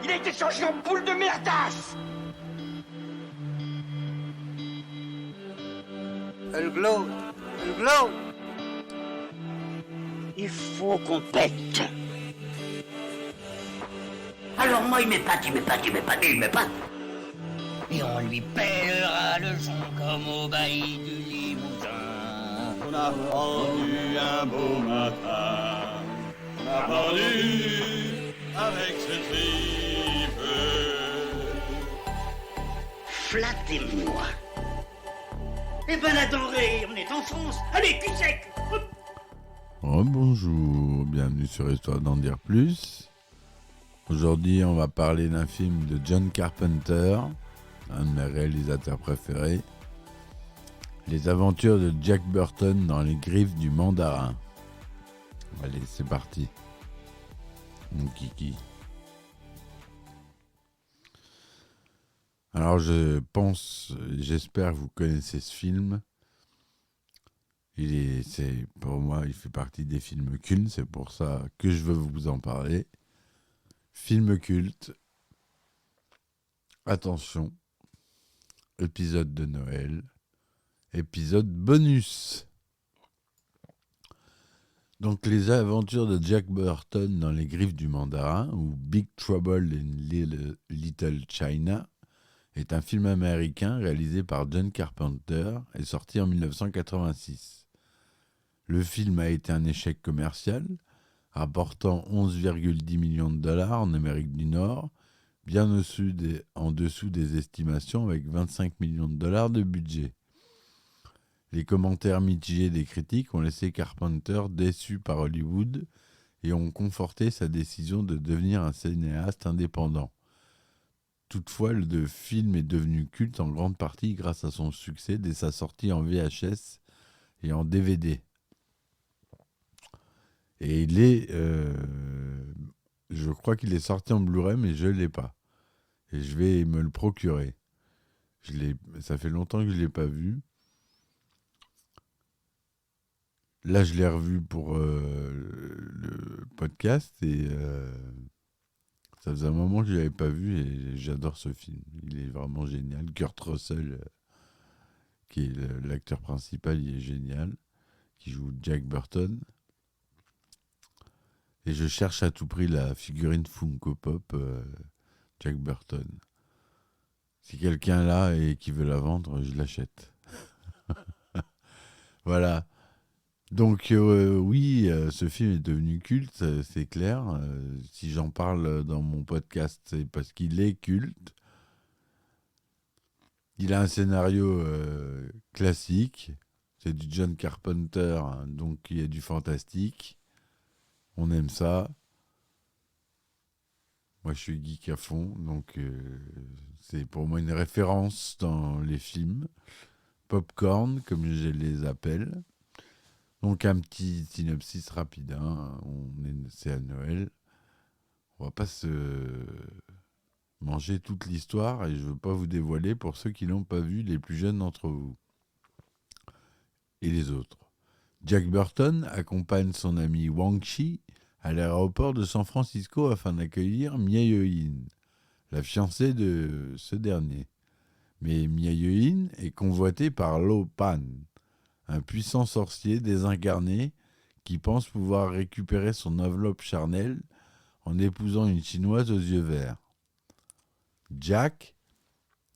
Il a été changé en boule de merdasse. Elle glow. Elle glow. Il faut qu'on pète. Alors moi, il m'épate. Et on lui pèlera le son comme au bailli du Limousin. On a rendu un beau matin. On a rendu avec ce tripe. Flattez-moi. Eh ben la denrée, on est en France. Allez, cul sec. Bonjour, bienvenue sur Histoire d'en dire plus. Aujourd'hui, on va parler d'un film de John Carpenter, un de mes réalisateurs préférés. Les aventures de Jack Burton dans les griffes du mandarin. Allez, c'est parti. Mon kiki. Alors, j'espère que vous connaissez ce film. Pour moi, il fait partie des films cultes, c'est pour ça que je veux vous en parler. Film culte. Attention, épisode de Noël, épisode bonus. Donc, les aventures de Jack Burton dans les griffes du mandarin, ou Big Trouble in Little China, est un film américain réalisé par John Carpenter et sorti en 1986. Le film a été un échec commercial, rapportant 11,10 millions de dollars en Amérique du Nord, bien en dessous des estimations avec 25 millions de dollars de budget. Les commentaires mitigés des critiques ont laissé Carpenter déçu par Hollywood et ont conforté sa décision de devenir un cinéaste indépendant. Toutefois, le film est devenu culte en grande partie grâce à son succès dès sa sortie en VHS et en DVD. Et je crois qu'il est sorti en Blu-ray, mais je ne l'ai pas. Et je vais me le procurer. Ça fait longtemps que je ne l'ai pas vu. Là, je l'ai revu pour le podcast et ça faisait un moment que je ne l'avais pas vu et j'adore ce film. Il est vraiment génial. Kurt Russell, qui est l'acteur principal, il est génial. Qui joue Jack Burton. Et je cherche à tout prix la figurine Funko Pop Jack Burton. Si quelqu'un l'a et qui veut la vendre, je l'achète. Voilà. Donc oui, ce film est devenu culte, c'est clair. Si j'en parle dans mon podcast, c'est parce qu'il est culte. Il a un scénario classique. C'est du John Carpenter, hein, donc il y a du fantastique. On aime ça. Moi, je suis geek à fond, donc c'est pour moi une référence dans les films. Popcorn, comme je les appelle. Donc, un petit synopsis rapide. Hein. C'est à Noël. On va pas se manger toute l'histoire et je veux pas vous dévoiler pour ceux qui l'ont pas vu, les plus jeunes d'entre vous. Et les autres. Jack Burton accompagne son ami Wang Chi à l'aéroport de San Francisco afin d'accueillir Mia-Yeon, la fiancée de ce dernier. Mais Mia-Yeon est convoitée par Lo Pan, un puissant sorcier désincarné qui pense pouvoir récupérer son enveloppe charnelle en épousant une chinoise aux yeux verts. Jack,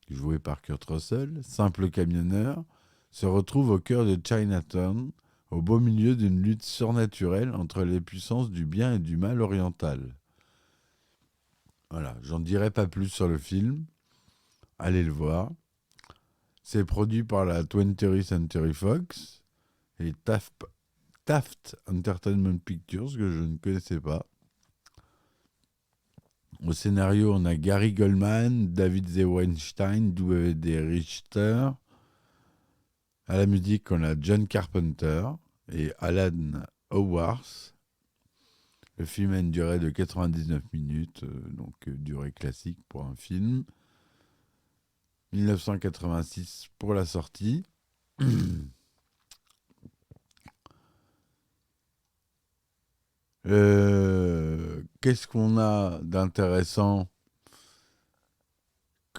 joué par Kurt Russell, simple camionneur, se retrouve au cœur de Chinatown, au beau milieu d'une lutte surnaturelle entre les puissances du bien et du mal oriental. Voilà, j'en dirai pas plus sur le film. Allez le voir. C'est produit par la 20th Century Fox et Taft Entertainment Pictures, que je ne connaissais pas. Au scénario, on a Gary Goldman, David Z. Weinstein, W.D. Richter. À la musique, on a John Carpenter et Alan Howarth. Le film a une durée de 99 minutes, donc durée classique pour un film. 1986 pour la sortie. Qu'est-ce qu'on a d'intéressant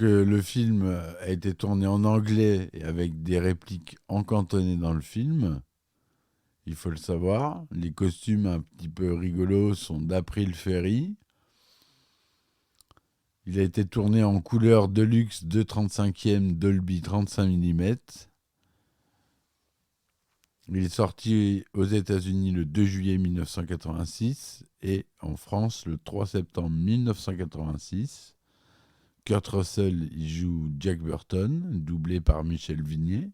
le film a été tourné en anglais et avec des répliques encantonnées dans le film. Il faut le savoir. Les costumes un petit peu rigolos sont d'April Ferry. Il a été tourné en couleur Deluxe 2/35 Dolby 35 mm. Il est sorti aux États-Unis le 2 juillet 1986 et en France le 3 septembre 1986. Kurt Russell y joue Jack Burton, doublé par Michel Vignier.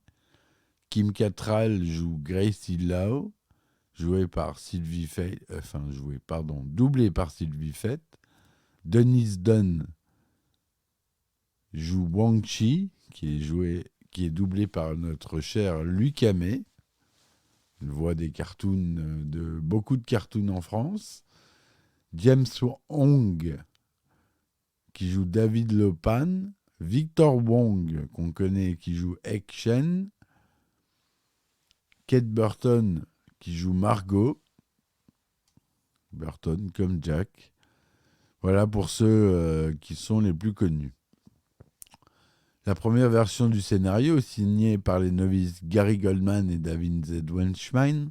Kim Cattrall joue Gracie Lau, doublé par Sylvie Fate. Dennis Dunn joue Wang Chi, qui est doublé par notre cher Louis Camet. Il voit des cartoons, beaucoup de cartoons en France. James Hong, qui joue David Lopan. Victor Wong, qu'on connaît, qui joue Ek Shen. Kate Burton, qui joue Margot. Burton, comme Jack. Voilà pour ceux qui sont les plus connus. La première version du scénario, signée par les novices Gary Goldman et David Z. Weinstein,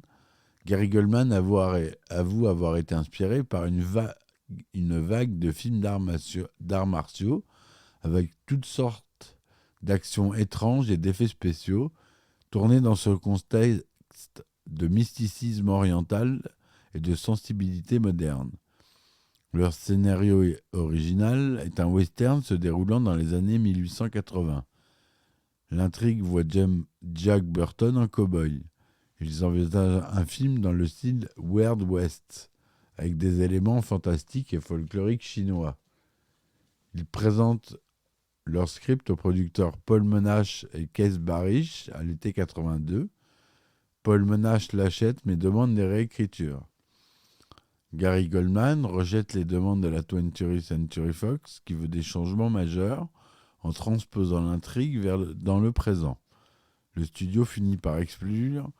Gary Goldman avoue avoir été inspiré par une vague de films d'arts martiaux avec toutes sortes d'actions étranges et d'effets spéciaux tournés dans ce contexte de mysticisme oriental et de sensibilité moderne. Leur scénario original est un western se déroulant dans les années 1880. L'intrigue voit Jack Burton en cow-boy. Ils envisagent un film dans le style Weird West, avec des éléments fantastiques et folkloriques chinois. Ils présentent leur script aux producteurs Paul Monash et Keith Barish à l'été 82. Paul Monash l'achète mais demande des réécritures. Gary Goldman rejette les demandes de la 20th Century Fox qui veut des changements majeurs en transposant l'intrigue dans le présent. Le studio finit par exclure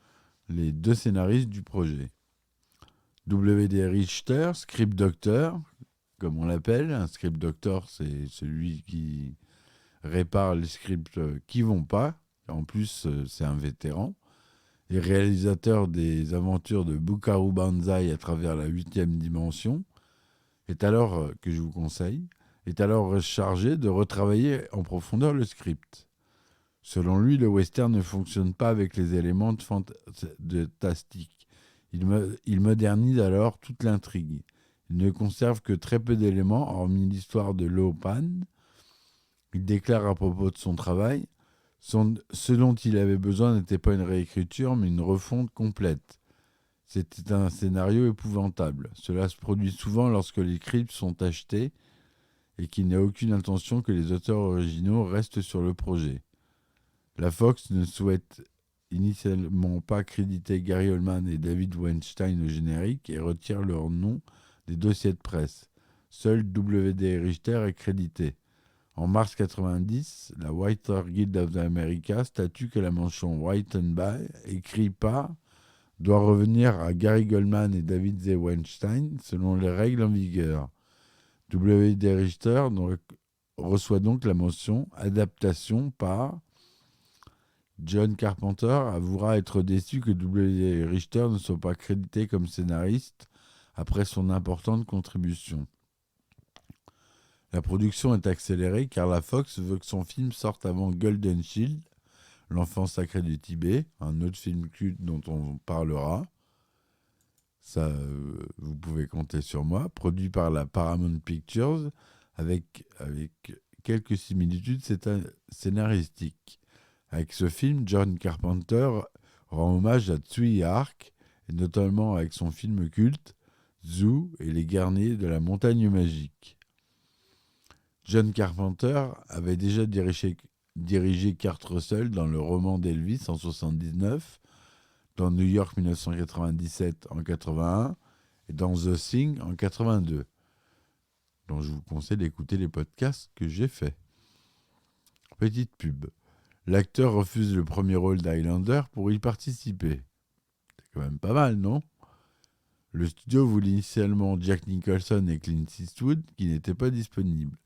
les 2 scénaristes du projet. W.D. Richter, script doctor, comme on l'appelle. Un script doctor, c'est celui qui répare les scripts qui vont pas. En plus, c'est un vétéran. Et réalisateur des aventures de Buckaroo Banzai à travers la 8e dimension, que je vous conseille, est alors chargé de retravailler en profondeur le script. Selon lui, le western ne fonctionne pas avec les éléments de fantastique. Il modernise alors toute l'intrigue. Il ne conserve que très peu d'éléments, hormis l'histoire de Lo Pan. Il déclare à propos de son travail: ce dont il avait besoin n'était pas une réécriture, mais une refonte complète. C'était un scénario épouvantable. Cela se produit souvent lorsque les scripts sont achetés et qu'il n'y a aucune intention que les auteurs originaux restent sur le projet. La Fox ne souhaite initialement pas créditer Gary Oldman et David Weinstein au générique et retire leur nom des dossiers de presse. Seul W.D. Richter est crédité. En mars 90, la Writer Guild of America statue que la mention Written by, écrit par, doit revenir à Gary Goldman et David Z. Weinstein selon les règles en vigueur. W.D. Richter reçoit donc la mention adaptation par. John Carpenter avouera être déçu que W.D. Richter ne soit pas crédité comme scénariste après son importante contribution. La production est accélérée car la Fox veut que son film sorte avant Golden Shield, L'enfant sacré du Tibet, un autre film culte dont on parlera. Ça, vous pouvez compter sur moi. Produit par la Paramount Pictures avec quelques similitudes scénaristiques. Avec ce film, John Carpenter rend hommage à Tsui Hark, et notamment avec son film culte Zoo et les guerriers de la montagne magique. John Carpenter avait déjà dirigé Kurt Russell dans le roman d'Elvis en 1979, dans New York 1997 en 1981 et dans The Thing en 1982. Donc je vous conseille d'écouter les podcasts que j'ai faits. Petite pub. L'acteur refuse le premier rôle d'Highlander pour y participer. C'est quand même pas mal, non ? Le studio voulait initialement Jack Nicholson et Clint Eastwood qui n'étaient pas disponibles.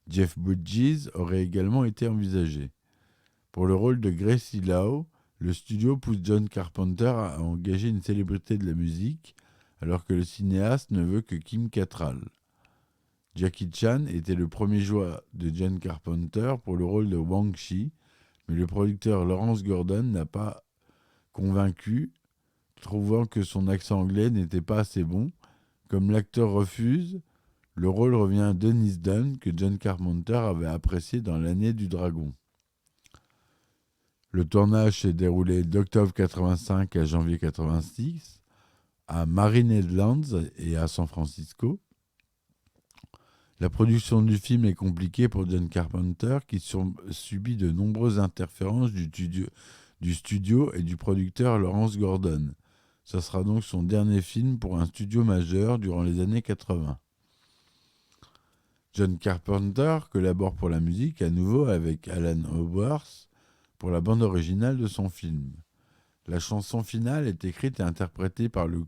Jeff Bridges aurait également été envisagé. Pour le rôle de Gracie Lau, le studio pousse John Carpenter à engager une célébrité de la musique, alors que le cinéaste ne veut que Kim Cattrall. Jackie Chan était le premier choix de John Carpenter pour le rôle de Wang Chi, mais le producteur Lawrence Gordon n'a pas convaincu, trouvant que son accent anglais n'était pas assez bon. Comme l'acteur refuse, le rôle revient à Dennis Dunn, que John Carpenter avait apprécié dans L'Année du Dragon. Le tournage s'est déroulé d'octobre 85 à janvier 86, à Marinette Lands et à San Francisco. La production du film est compliquée pour John Carpenter, qui subit de nombreuses interférences du studio et du producteur Lawrence Gordon. Ce sera donc son dernier film pour un studio majeur durant les années 80. John Carpenter collabore pour la musique à nouveau avec Alan Howarth pour la bande originale de son film. La chanson finale est écrite et interprétée par le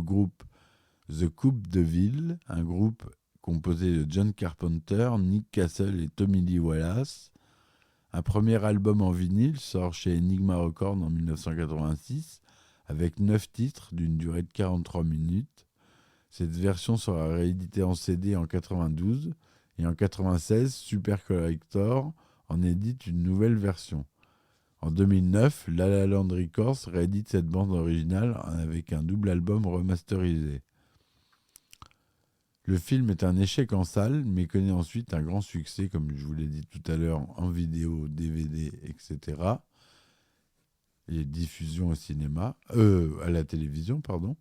groupe The Coupe de Ville, un groupe composé de John Carpenter, Nick Castle et Tommy Lee Wallace. Un premier album en vinyle sort chez Enigma Records en 1986 avec 9 titres d'une durée de 43 minutes. Cette version sera rééditée en CD en 92 et en 96, Super Collector en édite une nouvelle version. En 2009, La La Land Records réédite cette bande originale avec un double album remasterisé. Le film est un échec en salle, mais connaît ensuite un grand succès, comme je vous l'ai dit tout à l'heure, en vidéo, DVD, etc. Et diffusion au cinéma, à la télévision, pardon.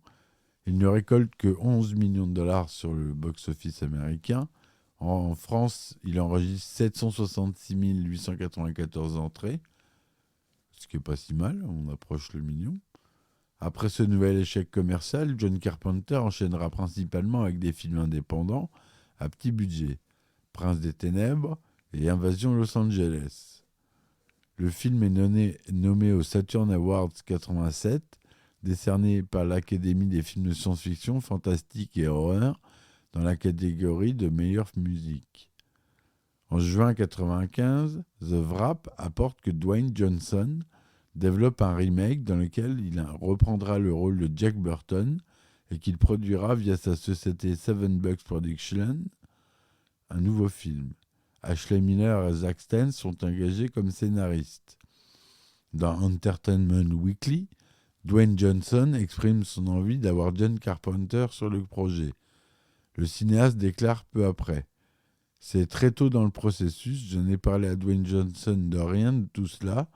Il ne récolte que 11 millions de dollars sur le box-office américain. En France, il enregistre 766 894 entrées, ce qui n'est pas si mal, on approche le million. Après ce nouvel échec commercial, John Carpenter enchaînera principalement avec des films indépendants à petit budget, Prince des Ténèbres et Invasion Los Angeles. Le film est nommé aux Saturn Awards 87, décerné par l'Académie des films de science-fiction, fantastique et horreur, dans la catégorie de meilleure musique. En juin 1995, The Wrap apporte que Dwayne Johnson développe un remake dans lequel il reprendra le rôle de Jack Burton et qu'il produira via sa société Seven Bucks Productions un nouveau film. Ashley Miller et Zack Stentz sont engagés comme scénaristes. Dans Entertainment Weekly, Dwayne Johnson exprime son envie d'avoir John Carpenter sur le projet. Le cinéaste déclare peu après : « C'est très tôt dans le processus, je n'ai parlé à Dwayne Johnson de rien de tout cela.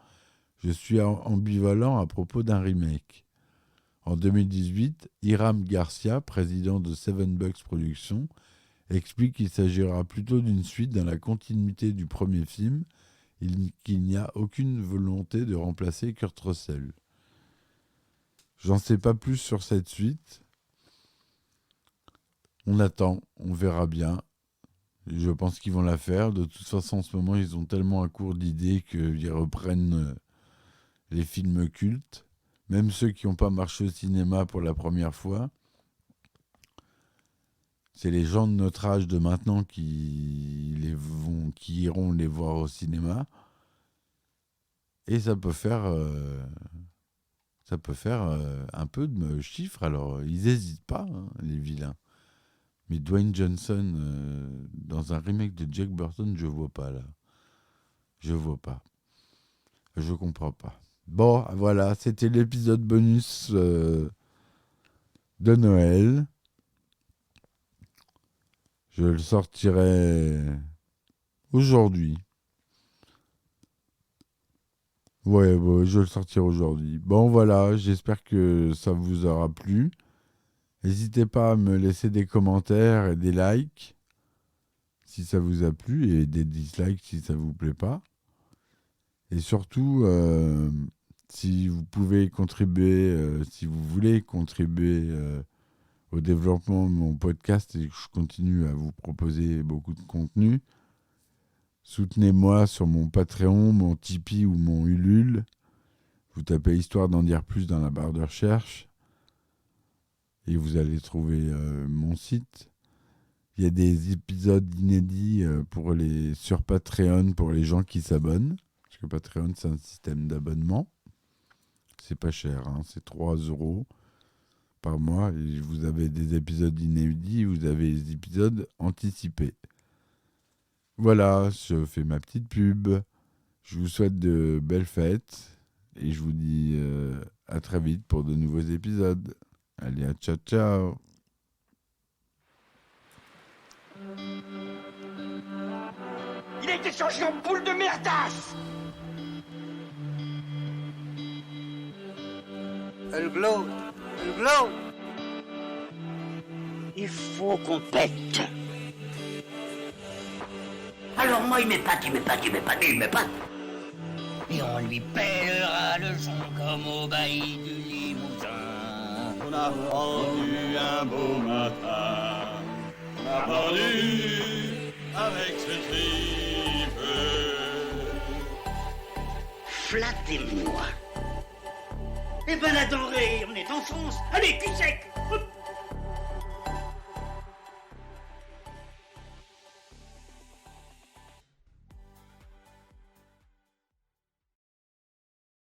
Je suis ambivalent à propos d'un remake. » En 2018, Hiram Garcia, président de Seven Bucks Productions, explique qu'il s'agira plutôt d'une suite dans la continuité du premier film et qu'il n'y a aucune volonté de remplacer Kurt Russell. J'en sais pas plus sur cette suite. On attend, on verra bien. Je pense qu'ils vont la faire. De toute façon, en ce moment, ils ont tellement un cours d'idées qu'ils reprennent les films cultes, même ceux qui n'ont pas marché au cinéma pour la première fois. C'est les gens de notre âge de maintenant qui iront les voir au cinéma. Et ça peut faire un peu de chiffres. Alors, ils n'hésitent pas, hein, les vilains. Mais Dwayne Johnson, dans un remake de Jack Burton, je vois pas, là. Je vois pas. Je comprends pas. Bon, voilà, c'était l'épisode bonus de Noël. Je le sortirai aujourd'hui. Ouais, je le sortirai aujourd'hui. Bon, voilà, j'espère que ça vous aura plu. N'hésitez pas à me laisser des commentaires et des likes si ça vous a plu et des dislikes si ça vous plaît pas. Et surtout, si vous pouvez contribuer, si vous voulez contribuer au développement de mon podcast et que je continue à vous proposer beaucoup de contenu, soutenez-moi sur mon Patreon, mon Tipeee ou mon Ulule. Vous tapez Histoire d'en dire plus dans la barre de recherche et vous allez trouver mon site. Il y a des épisodes inédits sur Patreon pour les gens qui s'abonnent. Parce que Patreon, c'est un système d'abonnement. C'est pas cher, hein, c'est 3 € par mois. Et vous avez des épisodes inédits, vous avez des épisodes anticipés. Voilà, je fais ma petite pub. Je vous souhaite de belles fêtes. Et je vous dis à très vite pour de nouveaux épisodes. Allez, à ciao, ciao. Il a été changé en boule de merdasse. Hulk Claude. Il faut qu'on pète. Alors moi, il m'épate. Et on lui pèlera le son comme au bailli du Limousin. On a pendu un beau matin. On a pendu avec ses tripes. Flattez-moi. Et ben la denrée, on est en France. Allez, cul sec. Hop.